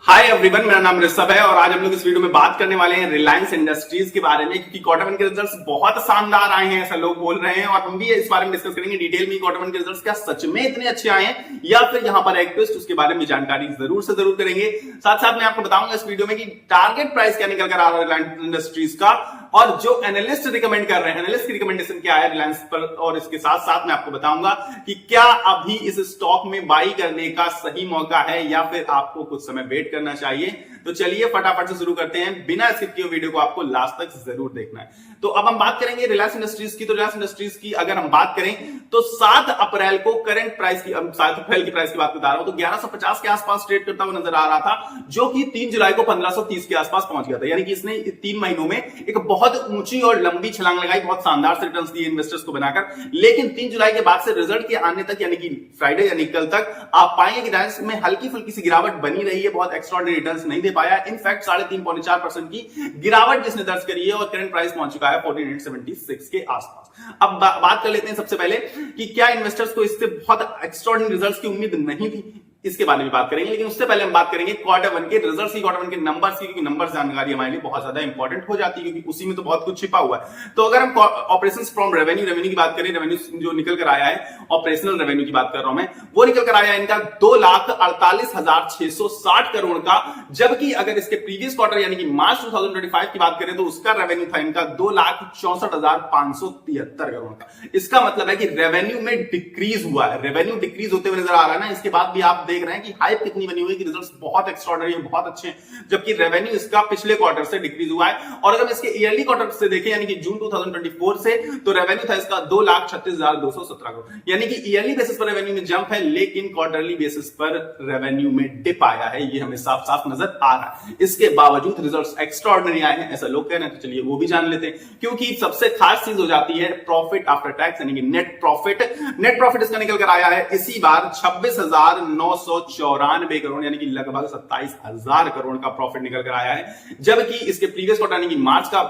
Hi everyone, मेरा नाम ऋषभ है और आज हम लोग इस वीडियो में बात करने वाले हैं रिलायंस इंडस्ट्रीज के बारे में, क्योंकि क्वार्टर वन के रिजल्ट्स बहुत शानदार आए हैं, ऐसा लोग बोल रहे हैं और हम भी इस बारे में डिस्कस करेंगे डिटेल में। क्वार्टर वन के रिजल्ट्स क्या सच में इतने अच्छे आए हैं या फिर यहाँ पर एक ट्विस्ट, उसके बारे में जानकारी जरूर से जरूर करेंगे। साथ साथ मैं आपको बताऊंगा इस वीडियो में कि टारगेट प्राइस क्या निकल कर आ रहा है रिलायंस इंडस्ट्रीज का और जो एनालिस्ट रिकमेंड कर रहे हैं, एनालिस्ट की रिकमेंडेशन क्या है रिलायंस पर, और इसके साथ साथ मैं आपको बताऊंगा कि क्या अभी इस स्टॉक में बाई करने का सही मौका है या फिर आपको कुछ समय वेट करना चाहिए। तो चलिए फटाफट से शुरू करते हैं, बिना स्किप किए वीडियो को आपको लास्ट तक जरूर देखना है। तो अब हम बात करेंगे रिलायंस इंडस्ट्रीज की। तो रिलायंस इंडस्ट्रीज की अगर हम बात करें तो 7 अप्रैल को करंट प्राइस की, 7 अप्रैल की प्राइस की बात बता रहा हूं, तो 1150 के आसपास ट्रेड करता हुआ नजर आ रहा था, जो कि 3 जुलाई को 1530 के आसपास पहुंच गया था। यानी कि इसने 3 महीनों में एक बहुत ऊंची और लंबी छलांग लगाई, बहुत शानदार से रिटर्न्स दिए इन्वेस्टर्स को बनाकर। लेकिन 3 जुलाई के बाद से रिजल्ट के आने तक, यानी कि फ्राइडे यानी कल तक, आप पाएंगे कि रिलायंस में हल्की फुल्की सी गिरावट बनी रही है, बहुत एक्स्ट्राऑर्डिनरी रिटर्न्स नहीं दे पाया। इनफैक्ट 3.5-4% की गिरावट जिसने दर्ज करी है और करंट प्राइस पहुंच चुका है 1476 के आसपास। अब बात कर लेते हैं सबसे पहले कि क्या इन्वेस्टर्स को इससे बहुत एक्स्ट्राऑर्डिनरी रिजल्ट्स की उम्मीद नहीं थी, इसके बारे में बात करेंगे। लेकिन उससे पहले हम बात करेंगे क्वार्टर वन के रिजल्ट्स की, क्वार्टर वन के नंबर्स की, क्योंकि नंबर्स जानकारी हमारे लिए बहुत ज्यादा इंपॉर्टेंट हो जाती है, क्योंकि उसी में तो बहुत कुछ छिपा हुआ है। तो अगर हम ऑपरेशंस फ्रॉम रेवेन्यू की बात करें, रेवेन्यू जो निकल कर आया है, ऑपरेशनल रेवेन्यू की बात कर रहा हूं मैं, वो निकल कर आया है इनका 2,48,660 करोड़ का। जबकि अगर इसके प्रीवियस क्वार्टर यानी कि मार्च 2025 की बात करें तो उसका रेवेन्यू था इनका 2,64,573 करोड़ का। इसका मतलब है कि रेवेन्यू में डिक्रीज हुआ है, रेवेन्यू डिक्रीज होते हुए नजर आ रहा है ना। इसके बाद भी आप देख रहे हैं कि हाइप कितनी बनी हुई है कि रिजल्ट्स बहुत एक्स्ट्राऑर्डिनरी है, बहुत अच्छे हैं, जबकि रेवेन्यू इसका पिछले क्वार्टर से डिक्रीज हुआ है। और अगर हम इसके ईयरली क्वार्टर से देखें यानी कि जून 2024 से, तो रेवेन्यू था इसका 2,36,217 करोड़, यानी कि ईयरली बेसिस पर रेवेन्यू में जंप है, लेकिन क्वार्टरली बेसिस पर रेवेन्यू में डिप आया है, ये हमें साफ साफ नजर आ रहा है। इसके बावजूद रिजल्ट्स एक्स्ट्राऑर्डिनरी आए हैं, ऐसा लोग कह रहे हैं, तो चलिए वो भी जान लेते हैं। क्योंकि सबसे खास चीज हो जाती है प्रॉफिट आफ्टर टैक्स, यानी कि नेट प्रॉफिट। नेट प्रॉफिट इसका निकल कर आया है इसी बार 26,994 करोड़, यानी कि लगभग 27,000 करोड़ का प्रॉफिट निकल कर आया है। जबकि इसके प्रीवियस क्वार्टर यानी कि मार्च का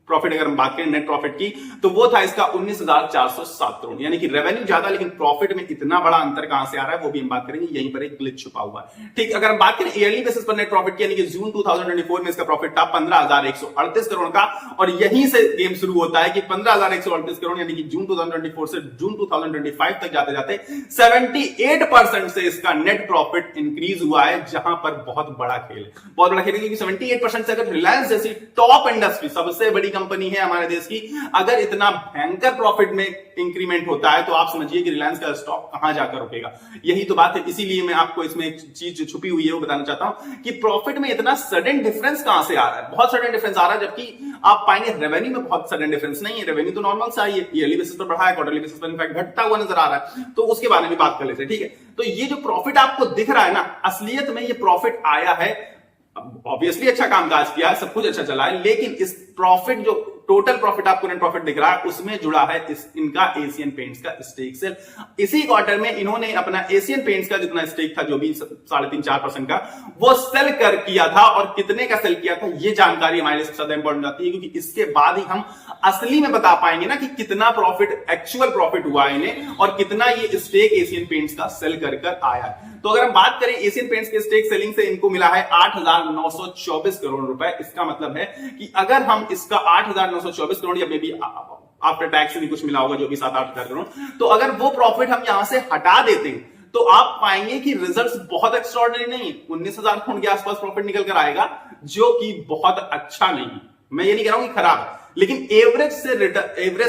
प्रॉफिट अगर हम बात करें नेट प्रॉफिट की, तो वो था इसका 19,407 करोड़, यानी कि रेवेन्यू ज्यादा लेकिन प्रॉफिट में इतना बड़ा अंतर कहां से आ रहा है वो भी हम बात करेंगे। यहीं पर एक ग्लिच छुपा हुआ है। ठीक, अगर हम बात करें ईयरली बेसिस पर नेट प्रॉफिट की, यानी कि जून 2024 में इसका प्रॉफिट था 15,138 करोड़ का, और यहीं से गेम शुरू होता है कि 15,138 करोड़ यानी कि जून 2024 से जून 2025 तक जाते जाते 78% से इसका नेट प्रॉफिट इंक्रीज हुआ है, जहां पर बहुत बड़ा खेल है, बहुत बड़ा खेल है। क्योंकि 78% से अगर रिलायंस जैसी टॉप इंडस्ट्री, सबसे बड़ी कंपनी है हमारे देश की, अगर इतना भयंकर प्रॉफिट में इंक्रीमेंट होता है तो आप समझिए कि रिलायंस का स्टॉक कहां जाकर रुकेगा। यही तो बात है, इसीलिए मैं आपको इसमें एक चीज जो छुपी हुई है वो बताना चाहता हूं कि प्रॉफिट में इतना सडन डिफरेंस कहां से आ रहा है। बहुत सडन डिफरेंस आ रहा है, जबकि आप पाएंगे रेवेन्यू में बहुत सडन डिफरेंस नहीं है। रेवेन्यू तो नॉर्मल सा ही है, ईयरली बेसिस पर बढ़ा है, क्वार्टरली बेसिस पर इनफैक्ट घटता हुआ नजर आ रहा है, तो उसके बारे में बात कर लेते हैं। ठीक है, तो ये जो प्रॉफिट आपको दिख रहा है ना, असलियत में ये प्रॉफिट आया है, ऑब्वियसली अच्छा कामकाज किया है, सब कुछ अच्छा चला है, लेकिन इस प्रॉफिट जो टोटल प्रॉफिट आपको नेट प्रॉफिट दिख रहा है उसमें जुड़ा है इनका एशियन पेंट्स का स्टेक सेल। इसी क्वार्टर में इन्होंने अपना एशियन पेंट्स का जितना स्टेक था, जो भी 3.5-4% का, वो सेल कर किया था। और कितने का सेल किया था ये जानकारी हमारे लिए सबसे ज्यादा इंपॉर्टेंट आती है, क्योंकि इसके बाद ही हम असली में बता पाएंगे ना कि कितना प्रॉफिट, एक्चुअल प्रॉफिट हुआ इन्हें और कितना ये स्टेक एशियन पेंट्स का सेल कर आया है। तो अगर हम बात करें एशियन पेंट्स के स्टेक सेलिंग से इनको मिला है 8,924 करोड़ रुपए। इसका मतलब है कि अगर हम इसका 8,924 करोड़ या मे बी आफ्टर टैक्स भी कुछ मिला होगा जो भी 7-8 हजार करोड़, तो अगर वो प्रॉफिट हम यहां से हटा देते हैं तो आप पाएंगे कि रिजल्ट्स बहुत एक्स्ट्राऑर्डिनरी नहीं है। 19,000 करोड़ के आसपास प्रॉफिट निकल कर आएगा, जो कि बहुत अच्छा नहीं है। मैं ये नहीं कह रहा हूं कि खराब है, लेकिन एवरेज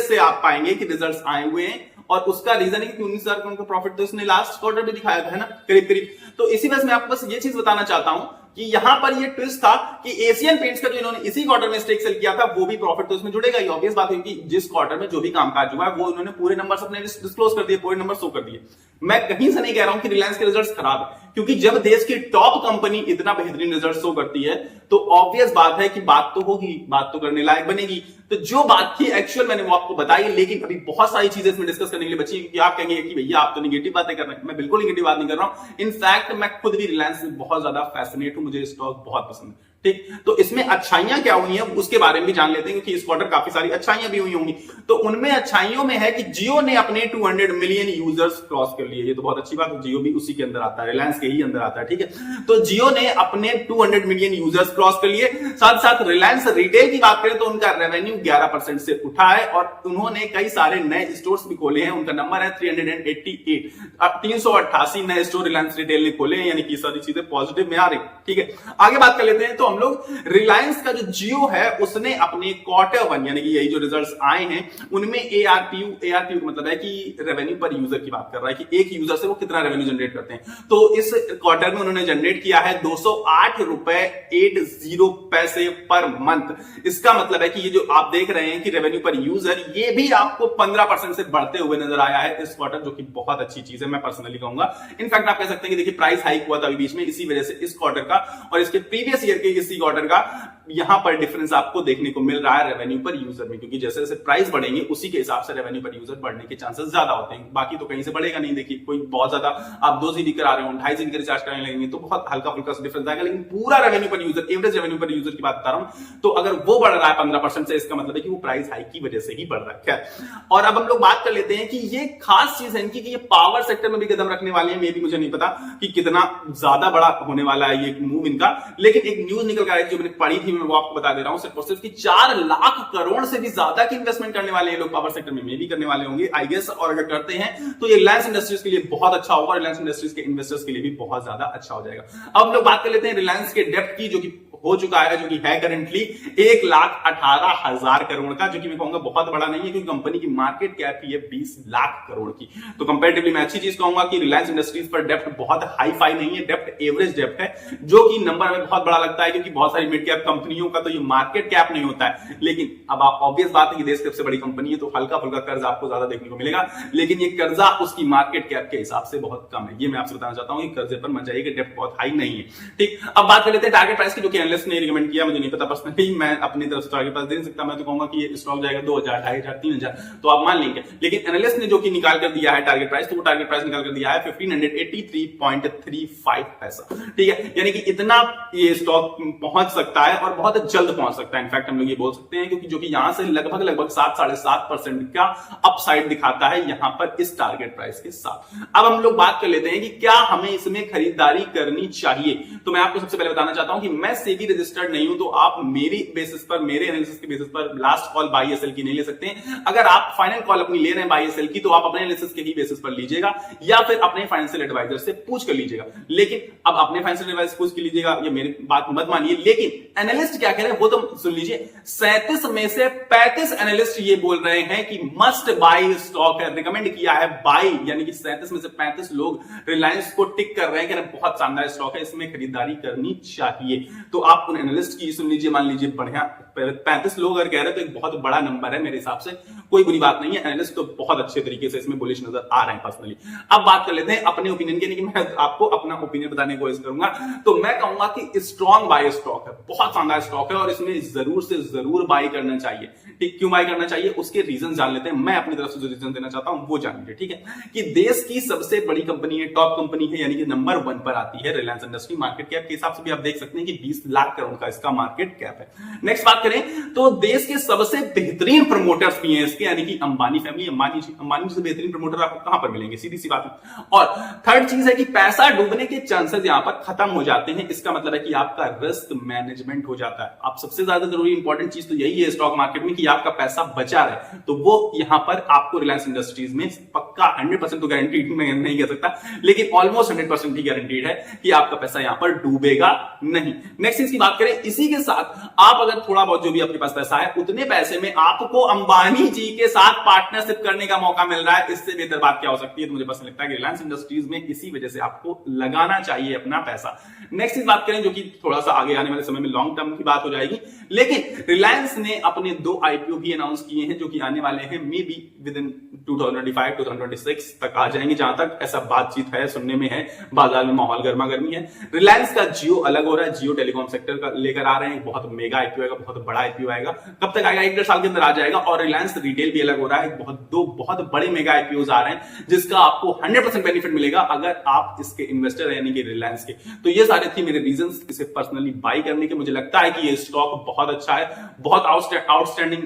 से आप पाएंगे कि रिजल्ट्स आए हुए हैं। और उसका रीजन है कि 19,000 करोड़ का प्रॉफिट तो इसने लास्ट क्वार्टर में दिखाया था, है ना, करीब करीब। तो इसी वजह से मैं आपको बस ये चीज बताना चाहता हूं कि यहां पर ये ट्विस्ट था कि एशियन पेंट्स का जो इन्होंने इसी क्वार्टर में स्टेक सेल किया था, वो भी प्रॉफिट तो इसमें जुड़ेगा ही। ऑब्वियस बात है कि जिस क्वार्टर में जो भी कामकाज हुआ है वो इन्होंने पूरे नंबर्स अपने डिस्क्लोज कर दिए, पूरे नंबर शो कर दिए। मैं कहीं से नहीं कह रहा हूं कि रिलायंस के रिजल्ट्स खराब है, क्योंकि जब देश की टॉप कंपनी इतना बेहतरीन रिजल्ट शो करती है तो ऑब्वियस बात है कि बात तो होगी, बात तो करने लायक बनेगी। तो जो बात थी एक्चुअल मैंने वो आपको बताई, लेकिन अभी बहुत सारी चीजें इसमें डिस्कस करने के लिए बची, क्योंकि आप कहेंगे कि भैया आप तो निगेटिव बातें कर रहे हैं। मैं बिल्कुल निगेटिव बात नहीं कर रहा हूं, इनफैक्ट मैं खुद भी रिलायंस में बहुत ज्यादा फैसिनेट हूं, मुझे स्टॉक बहुत पसंद है। ठीक, तो इसमें अच्छाइयां क्या हुई हैं उसके बारे में भी जान लेते हैं, क्योंकि इस क्वार्टर काफी सारी अच्छाइयां भी हुई होंगी। तो उनमें अच्छाइयों में है कि जियो ने अपने 200 मिलियन यूजर्स क्रॉस कर लिए। ये तो बहुत अच्छी बात है, जियो भी उसी के अंदर आता है, रिलायंस के ही अंदर आता है। ठीक है, तो जियो ने अपने 200 मिलियन यूजर्स क्रॉस कर लिए। साथ साथ रिलायंस रिटेल की बात करें तो उनका रेवेन्यू 11% से उठा है और उन्होंने कई सारे नए स्टोर्स भी खोले हैं। उनका नंबर है 388 नए स्टोर रिलायंस रिटेल ने खोले हैं, यानी कि सारी चीजें पॉजिटिव में आ रही। ठीक है, आगे बात कर लेते हैं। तो हम लोग रिलायंस का जो जियो है उसने अपने Q1 यानी कि यही जो रिजल्ट्स आए हैं उनमें ARPU मतलब है कि रेवेन्यू पर यूजर की बात कर रहा है कि एक यूजर से वो कितना रेवेन्यू जनरेट करते हैं। तो इस क्वार्टर में उन्होंने जनरेट किया है 208.80 रुपए पर मंथ। इसका मतलब है कि ये जो आप देख रहे हैं कि रेवेन्यू पर यूजर, ये भी आपको 15% से बढ़ते हुए नजर आया है इस क्वार्टर, जो कि बहुत अच्छी चीज है, मैं पर्सनली कहूंगा। इनफैक्ट आप कह सकते हैं कि देखिए प्राइस हाइक हुआ था अभी बीच में, इसी वजह से इस क्वार्टर का और इसके प्रीवियस ईयर के इसी क्वार्टर का यहां पर डिफरेंस आपको देखने को मिल रहा है रेवेन्यू पर यूजर में, क्योंकि जैसे जैसे प्राइस बढ़ेंगे उसी के हिसाब से रेवेन्यू पर यूजर बढ़ने के चांसेस ज्यादा होते हैं। बाकी तो कहीं से बढ़ेगा नहीं। देखिए कोई बहुत ज्यादा आप 2 GB करा रहे हो, 2.5 GB का रिचार्ज कराने लगेंगे तो बहुत हल्का फुल्का डिफरेंस आएगा, लेकिन पूरा रेवेन्यू पर यूजर, एवरेज रेवेन्यू पर यूजर की बात बता रहा हूं, तो अगर वो बढ़ रहा है 15% से, इसका मतलब है कि वो प्राइस हाइक की वजह से ही बढ़ रहा है। और अब हम लोग बात कर लेते हैं कि ये खास चीज है इनकी कि ये पावर सेक्टर में भी कदम रखने वाले हैं। मे भी मुझे नहीं पता कि कितना ज्यादा बड़ा होने वाला है ये मूव इनका, लेकिन एक न्यूज निकल कर आई जो मैंने पढ़ी थी, मैं वो आपको बता दे रहा हूं। सिर्फ और सिर्फ कि 4 लाख करोड़ से भी ज्यादा की इन्वेस्टमेंट करने वाले हैं लोग पावर सेक्टर में, भी करने वाले होंगे आई गेस। और अगर करते हैं तो ये रिलायंस इंडस्ट्रीज के लिए बहुत अच्छा होगा, रिलायंस इंडस्ट्रीज के इन्वेस्टर्स के लिए भी बहुत ज्यादा अच्छा हो जाएगा। अब हम लोग बात कर लेते हैं रिलायंस के डेप्ट की, जो कि हो चुका है, जो कि है करंटली 1,18,000 करोड़ का, जो कि मैं कहूंगा बहुत बड़ा नहीं है, क्योंकि कंपनी की मार्केट कैप ही है 20 लाख करोड़ की। तो कंपैरेटिवली मैं अच्छी चीज कहूंगा कि रिलायंस इंडस्ट्रीज पर डेप्ट बहुत हाई फाई नहीं है, डेप्ट एवरेज डेप्ट है, जो कि नंबर में बहुत बड़ा लगता है, क्योंकि बहुत सारी मिड कैप कंपनियों का तो ये मार्केट कैप नहीं होता है। लेकिन अब आप ऑब्वियस बात है कि देश की सबसे बड़ी कंपनी है तो हल्का फुल्का कर्ज आपको ज्यादा देखने को मिलेगा, लेकिन ये कर्जा उसकी मार्केट कैप के हिसाब से बहुत कम है। ये मैं आपसे बताना चाहता हूं कि कर्जे पर मत जाइए कि डेप्ट बहुत हाई नहीं है। ठीक, अब बात कर लेते हैं टारगेट प्राइस की, जो कि एनालिस्ट ने रिकमेंड किया, मुझे नहीं पता पर्सनली, मैं अपनी तरफ से टारगेट प्राइस दे नहीं सकता। मैं तो कहूंगा कि ये स्टॉक जाएगा 2,000, 2,500, 3,000 तो आप मान लेंगे। लेकिन एनालिस्ट ने जो कि निकाल कर दिया है टारगेट प्राइस, तो वो टारगेट प्राइस निकाल कर दिया है 1583.35 पैसा। ठीक है, यानी कि इतना ये स्टॉक पहुंच सकता है और बहुत जल्द पहुंच सकता है। इनफैक्ट हम लोग ये बोल सकते हैं, क्योंकि जो कि यहां से लगभग 7-7.5% का अपसाइड दिखाता है यहां पर इस टारगेट प्राइस के साथ। अब हम लोग बात कर लेते हैं कि क्या हमें इसमें खरीदारी करनी चाहिए। तो मैं आपको सबसे पहले बताना चाहता हूं कि मैं सेबी रजिस्टर्ड नहीं हूं, तो आप मेरी बेसिस पर, मेरे एनालिसिस के बेसिस पर लास्ट कॉल बाई एसएल की नहीं ले सकते हैं। अगर आप फाइनल कॉल अपनी ले रहे हैं बाई एसएल की, तो आप अपने एनालिसिस के ही बेसिस पर लीजिएगा, या फिर अपने फाइनेंशियल एडवाइजर से पूछ कर लीजिएगा। लेकिन अब अपने फाइनेंशियल एडवाइजर पूछ कर लीजिएगा, ये मेरी बात मत मानिए, लेकिन एनालिस्ट क्या कह रहे हैं वो तो सुन लीजिए। 37 में से 35 एनालिस्ट ये बोल रहे हैं कि मस्ट बाई स्टॉक है, रिकमेंड किया है बाई, यानी कि 37 में से 35 लोग रिलायंस को टिक कर रहे हैं कि बहुत शानदार स्टॉक है, इसमें खरीदारी करनी चाहिए। तो आप उन एनालिस्ट की सुन लीजिए, मान लीजिए बढ़िया 35 लोग अगर कह रहे हैं तो एक बहुत बड़ा नंबर है मेरे हिसाब से, कोई बुरी बात नहीं है। एनालिस्ट तो बहुत अच्छे तरीके से इसमें बुलिश नजर आ रहे हैं पर्सनली। अब बात कर लेते हैं अपने ओपिनियन की, लेकिन मैं आपको अपना ओपिनियन बताने की कोशिश करूंगा। तो मैं कहूंगा कि स्ट्रॉन्ग बाय स्टॉक है, बहुत शानदार स्टॉक है और इसमें जरूर से जरूर बाय करना चाहिए। ठीक, क्यों बाय करना चाहिए उसके रीजन जान लेते हैं। मैं अपनी तरफ से जो रीजन देना चाहता हूं वो जान लीजिए। ठीक है, कि देश की सबसे बड़ी कंपनी है, टॉप कंपनी है, यानी कि नंबर 1 पर आती है रिलायंस इंडस्ट्री। मार्केट कैप के हिसाब से भी आप देख सकते हैं कि 20 लाख करोड़ का इसका मार्केट कैप है। नेक्स्ट बात करें तो देश के सबसे बेहतरीन प्रमोटर्स भी हैं इसके, यानी कि अंबानी फैमिली, अंबानी से बेहतरीन प्रमोटर आपको कहां पर मिलेंगे, सीधी सी बात है। और थर्ड चीज है कि पैसा डूबने के चांसेस यहां पर खत्म हो जाते हैं। इसका मतलब है कि आपका रिस्क मैनेजमेंट हो जाता है। आप सबसे ज्यादा जरूरी इंपॉर्टेंट चीज तो यही है स्टॉक मार्केट में कि आपका पैसा बचा रहे, तो वो यहां पर आपको रिलायंस इंडस्ट्रीज में पक्का 100% तो गारंटीड मैं नहीं कह सकता, लेकिन ऑलमोस्ट 100% ही गारंटीड है कि आपका पैसा यहां पर डूबेगा नहीं। नेक्स्ट चीज की बात करें, इसी के साथ आप अगर थोड़ा बहुत जो भी आपके पास पैसा है, उतने पैसे में आपको अंबानी जी के साथ पार्टनरशिप करने का मौका मिल रहा है, इससे बेहतर बात क्या हो सकती है। तो मुझे पसंद लगता है कि रिलायंस इंडस्ट्रीज में इसी वजह से आपको लगाना चाहिए अपना पैसा। नेक्स्ट चीज बात करें जो कि थोड़ा सा आगे आने वाले समय में लॉन्ग टर्म की बात हो जाएगी, लेकिन रिलायंस ने अपने 2 आईपीओ भी अनाउंस किए हैं जो कि आने वाले हैं, मे बी विद इन 2025-2026 तक आ जाएंगे, जहां तक ऐसा बातचीत है, सुनने में है, बाजार में माहौल गर्मा गर्मी है। रिलायंस रिलायंस का जियो अलग हो रहा है, जियो टेलीकॉम सेक्टर का लेकर आ रहे हैं, बहुत मेगा आईपीओ आएगा, बहुत बड़ा आईपीओ आएगा। कब तक आएगा? 1-1.5 साल के अंदर आ जाएगा। और रिलायंस रिटेल भी अलग हो रहा है, दो बहुत बड़े मेगा आईपीओ आ रहे हैं जिसका आपको 100% बेनिफिट मिलेगा अगर आप इसके इन्वेस्टर यानी कि रिलायंस के। तो ये सारे थे मेरे रीजंस इसे पर्सनली बाई करने के। मुझे लगता है कि ये स्टॉक बहुत अच्छा है, बहुत आउटस्टैंडिंग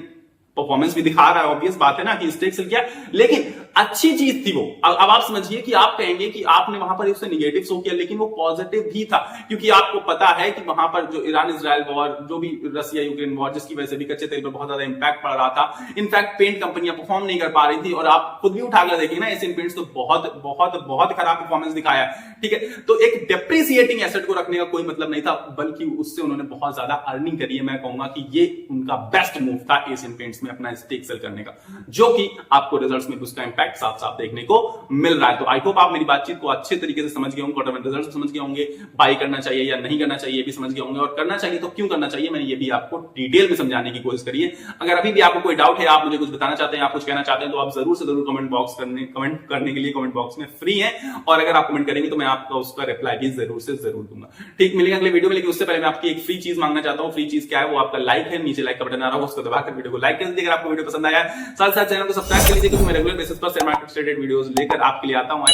परफॉर्मेंस भी दिखा रहा है। ऑब्वियस बात है ना कि स्टेक सेल किया, लेकिन अच्छी चीज थी वो। अब आप समझिए कि आप कहेंगे कि आपने वहां पर उससे निगेटिव शो किया, लेकिन वो पॉजिटिव भी था, क्योंकि आपको पता है कि वहां पर जो ईरान इजराइल वॉर, जो भी रसिया यूक्रेन वॉर, जिसकी वजह से भी कच्चे तेल पर बहुत ज्यादा इंपैक्ट पड़ रहा था। इनफैक्ट पेंट कंपनियां परफॉर्म नहीं कर पा रही थी, और आप खुद भी उठाकर देखिए ना, एशियन पेंट्स तो बहुत बहुत बहुत खराब परफॉर्मेंस दिखाया। ठीक है, तो एक डेप्रिसिएटिंग एसेट को रखने का कोई मतलब नहीं था, बल्कि उससे उन्होंने बहुत ज्यादा अर्निंग करी है। मैं कहूंगा कि ये उनका बेस्ट मूव था एशियन पेंट्स में अपना स्टेक सेल करने का, जो कि आपको रिजल्ट्स में उसका इंपैक्ट साफ साफ देखने को मिल रहा है। तो आई होप आप मेरी बातचीत को अच्छे तरीके से समझ गए होंगे, क्वार्टर वन रिजल्ट्स समझ गए होंगे, बाई करना चाहिए या नहीं करना चाहिए भी समझ गए होंगे, और करना चाहिए तो क्यों करना चाहिए मैंने ये भी आपको डिटेल में समझाने की कोशिश करी है। अगर अभी भी आपको कोई डाउट है, आप मुझे कुछ बताना चाहते हैं, आप कुछ कहना चाहते हैं, तो आप जरूर से जरूर कमेंट करने के लिए कमेंट बॉक्स में फ्री है, और अगर आप कमेंट करेंगे तो मैं आपका उसका रिप्लाई भी जरूर से जरूर दूंगा। ठीक, मिलेंगे अगले वीडियो में, लेकिन उससे पहले मैं आपकी एक फ्री चीज मांगना चाहता हूं। फ्री चीज क्या है? वो आपका लाइक है। नीचे लाइक का बटन आ रहा है, उसको दबाकर वीडियो को लाइक कर दीजिए अगर आपको वीडियो पसंद आया। साथ साथ चैनल को सब्सक्राइब कर लीजिए, क्योंकि मैं रेगुलर बेसिस पर शेयर मार्केट से रिलेटेड वीडियोस लेकर आपके लिए आता हूं।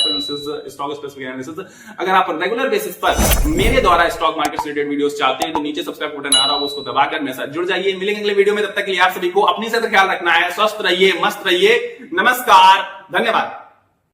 Stock specific analysis. अगर आप रेगुलर बेसिस पर मेरे द्वारा स्टॉक मार्केट से रिलेटेड वीडियोस चाहते हैं तो नीचे सब्सक्राइब बटन आ रहा है, उसको दबाकर मेरे साथ जुड़ जाइए। मिलेंगे अगले वीडियो में, तब तक के लिए आप सभी को अपनी सेहत का ख्याल रखना है। स्वस्थ रहिए, मस्त रहिए। नमस्कार, धन्यवाद।